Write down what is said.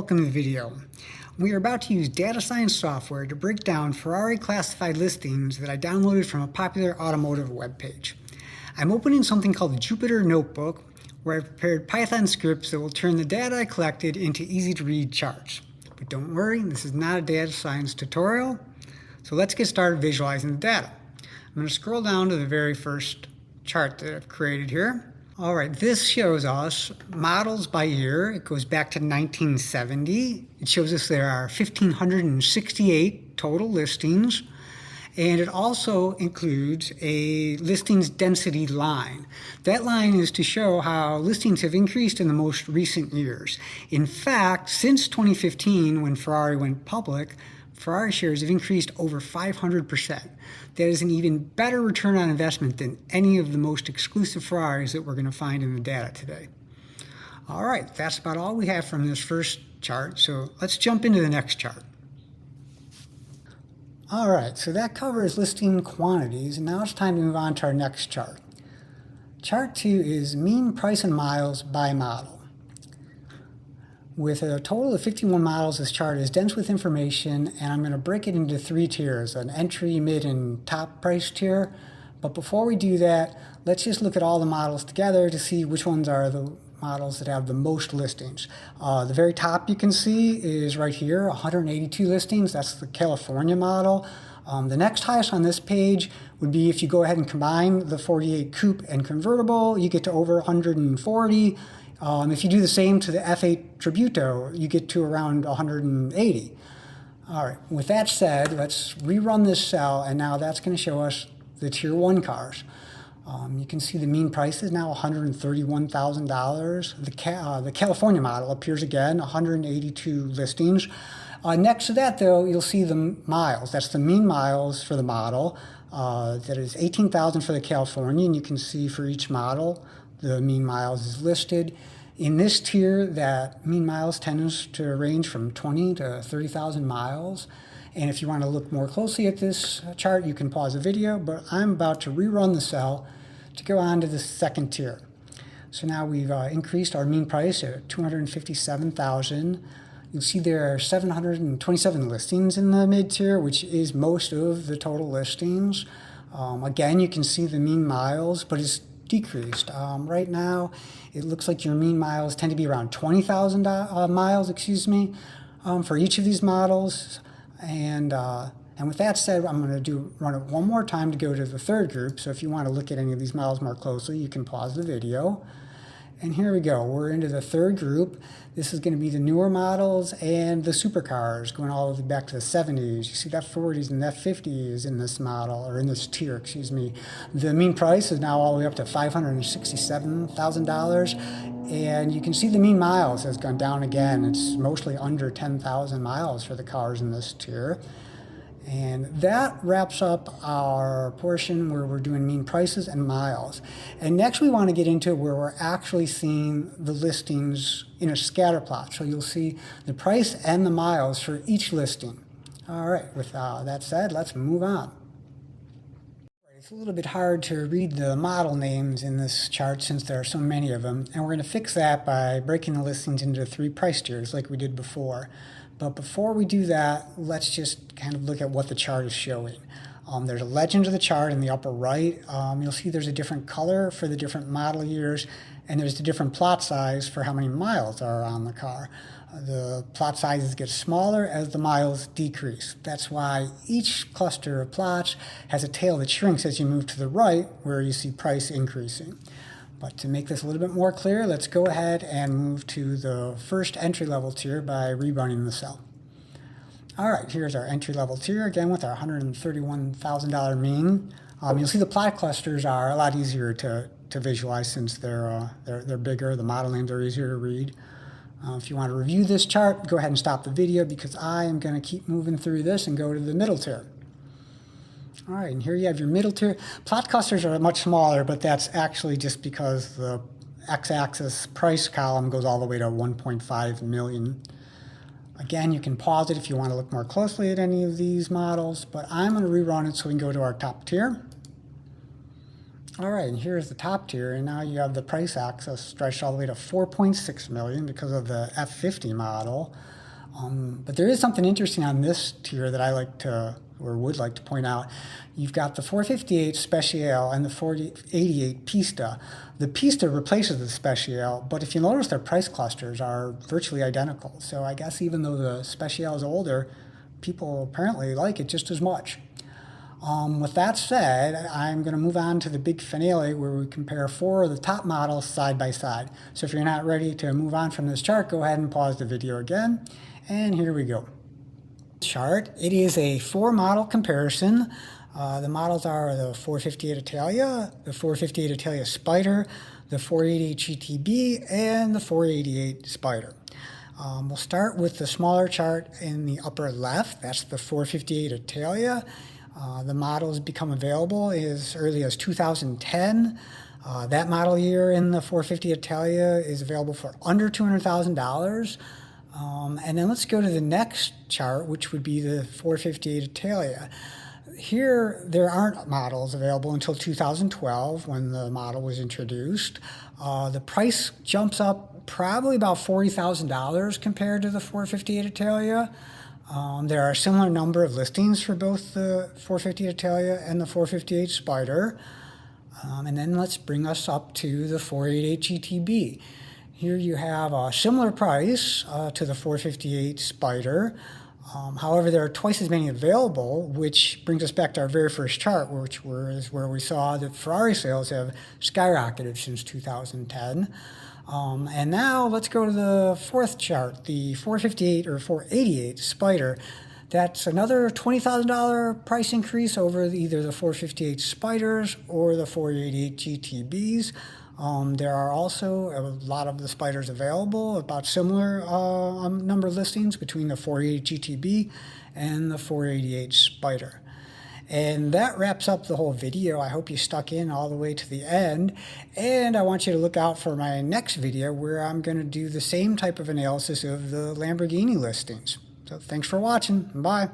welcome to the video. We are about to use data science software to break down Ferrari classified listings that I downloaded from a popular automotive webpage. I'm opening something called the Jupyter Notebook, where I've prepared Python scripts that will turn the data I collected into easy-to-read charts. But don't worry, this is not a data science tutorial, so let's get started visualizing the data. I'm going to scroll down to the very first chart that I've created here. All right, this shows us models by year. It goes back to 1970. It shows us there are 1,568 total listings, and it also includes a listings density line. That line is to show how listings have increased in the most recent years. In fact, since 2015, when Ferrari went public, Ferrari shares have increased over 500%. That is an even better return on investment than any of the most exclusive Ferraris that we're going to find in the data today. All right, that's about all we have from this first chart, so let's jump into the next chart. All right, so that covers listing quantities, and now it's time to move on to our next chart. Chart 2 is mean price in miles by model. With a total of 51 models, this chart is dense with information, and I'm going to break it into 3 tiers, an entry, mid, and top price tier. But before we do that, let's just look at all the models together to see which ones are the models that have the most listings. The very top you can see is right here, 182 listings. That's the California model. The next highest on this page would be if you go ahead and combine the 48 coupe and convertible, you get to over 140. If you do the same to the F8 Tributo, you get to around 180. All right, with that said, let's rerun this cell, and now that's going to show us the Tier 1 cars. You can see the mean price is now $131,000. The California model appears again, 182 listings. Next to that, though, you'll see the miles. That's the mean miles for the model. That is 18,000 for the California, and you can see for each model, the mean miles is listed. In this tier, that mean miles tends to range from 20 to 30,000 miles. And if you want to look more closely at this chart, you can pause the video, but I'm about to rerun the cell to go on to the second tier. So now we've increased our mean price to 257,000. You'll see there are 727 listings in the mid-tier, which is most of the total listings. Again, you can see the mean miles, but it's decreased. Right now, it looks like your mean miles tend to be around 20,000 miles, for each of these models. And with that said, I'm going to run it one more time to go to the third group. So if you want to look at any of these models more closely, you can pause the video. And here we go. We're into the third group. This is going to be the newer models and the supercars going all the way back to the 70s. You see the F40s and the F50s in this model, or in this tier, The mean price is now all the way up to $567,000. And you can see the mean miles has gone down again. It's mostly under 10,000 miles for the cars in this tier. And that wraps up our portion where we're doing mean prices and miles. And next we want to get into where we're actually seeing the listings in a scatter plot. So you'll see the price and the miles for each listing. All right, with that said, let's move on. It's a little bit hard to read the model names in this chart since there are so many of them. And we're going to fix that by breaking the listings into 3 price tiers like we did before. But before we do that, let's just kind of look at what the chart is showing. There's a legend of the chart in the upper right. You'll see there's a different color for the different model years, and there's the different plot size for how many miles are on the car. The plot sizes get smaller as the miles decrease. That's why each cluster of plots has a tail that shrinks as you move to the right, where you see price increasing. But to make this a little bit more clear, let's go ahead and move to the first entry-level tier by rerunning the cell. All right, here's our entry-level tier, again with our $131,000 mean. You'll see the plot clusters are a lot easier to visualize since they're bigger. The model names are easier to read. If you want to review this chart, go ahead and stop the video because I am going to keep moving through this and go to the middle tier. All right, and here you have your middle tier. Plot clusters are much smaller, but that's actually just because the x-axis price column goes all the way to 1.5 million. Again, you can pause it if you want to look more closely at any of these models, but I'm going to rerun it so we can go to our top tier. All right, and here's the top tier, and now you have the price axis stretched all the way to 4.6 million because of the F50 model. But there is something interesting on this tier that I like to, or would like to point out. You've got the 458 Speciale and the 488 Pista. The Pista replaces the Speciale, but if you notice, their price clusters are virtually identical. So I guess even though the Speciale is older, people apparently like it just as much. With that said, I'm going to move on to the big finale where we compare 4 of the top models side by side. So if you're not ready to move on from this chart, go ahead and pause the video again. And here we go. Chart. It is a 4-model comparison. The models are the 458 Italia, the 458 Italia Spider, the 488 GTB, and the 488 Spider. We'll start with the smaller chart in the upper left. That's the 458 Italia. The models become available as early as 2010. That model year in the 450 Italia is available for under $200,000. And then let's go to the next chart, which would be the 458 Italia. Here, there aren't models available until 2012 when the model was introduced. The price jumps up probably about $40,000 compared to the 458 Italia. There are a similar number of listings for both the 458 Italia and the 458 Spider. And then let's bring us up to the 488 GTB. Here you have a similar price to the 458 Spider. However, there are twice as many available, which brings us back to our very first chart, which was where we saw that Ferrari sales have skyrocketed since 2010. And now let's go to the fourth chart, the 458 or 488 Spider. That's another $20,000 price increase over either the 458 Spiders or the 488 GTBs. There are also a lot of the Spiders available, about similar number of listings between the 488 GTB and the 488 Spider. And that wraps up the whole video. I hope you stuck in all the way to the end. And I want you to look out for my next video where I'm going to do the same type of analysis of the Lamborghini listings. So thanks for watching. Bye.